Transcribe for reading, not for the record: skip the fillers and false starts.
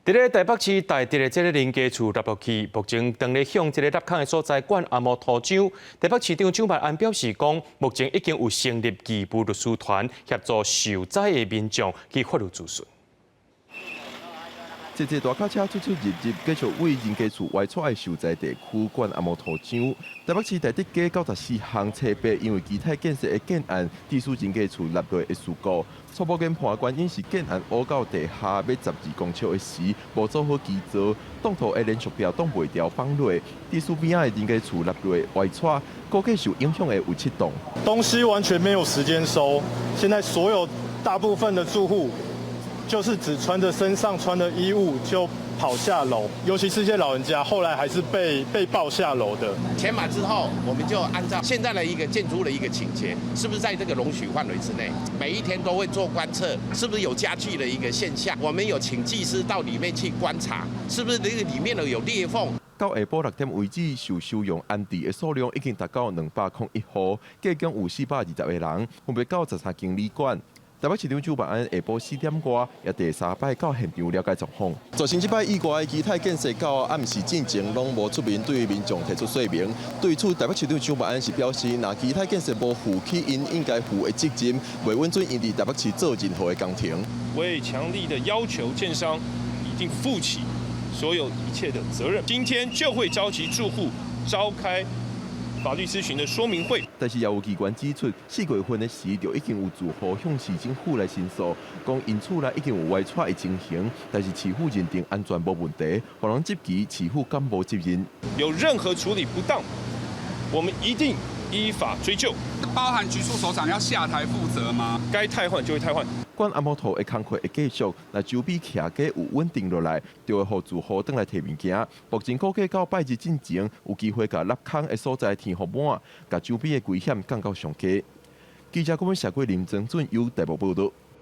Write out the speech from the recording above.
伫咧台北市大直的这个林家厝立落去，目前当咧向这个立坑的所在管阿毛土厂。台北市长蒋万安表示讲，目前已经有成立义务律师团协助受灾的民众去法律咨询。一大卡车出入，继续为林家厝外出的受灾地区管阿毛土厂。台北市台北街94项车牌因为基体建设的建案，地属林家厝落落的事故。初步研判原因是建案挖到地下要12公尺的时，无做好基座，挡土的连续吊挡袂掉放落。地属边仔的林家厝落落外出，估计受影响的有7栋。东西完全没有时间收，现在所有大部分的住户。就是只穿着身上穿的衣物就跑下楼，尤其是一些老人家，后来还是被抱下楼的。填满之后，我们就按照现在的一个建筑的一个倾斜，是不是在这个容许范围之内？每一天都会做观测，是不是有加剧的一个现象？我们有请技师到里面去观察，是不是这个里面有裂缝？到下晡6点为止，受收容安置的数量已经达到201户，计共有420个人，分别到13间旅馆。台北市长蒋万安下晡4点多，也第3摆到现场了解状况。造成这摆意外的基体建设到暗时进前，拢无出面对民众提出说明。对此，台北市长蒋万安是表示，若基体建设无负起因应该负的责任，袂允准因伫台北市做任何的工程。我也强力的要求建商一定负起所有一切的责任。今天就会召集住户召开法律咨询的说明会，但是也有机关指出，4月份的时就已经有住户向市政府来申诉，讲因厝内已经有外出的情形，但是市府认定安全无问题，互人急急，市府敢无责任？有任何处理不当，我们一定依法追究。包含局处首长要下台负责吗？该汰换就会汰换。管阿毛土的工课会继续，若周边徛街有稳定落来，就会予住户转来摕物件。目前估计到拜日进前，有机会甲立坑的所在填好满，甲周边的危险降到上低。记者郭文社会林正准由台北报道。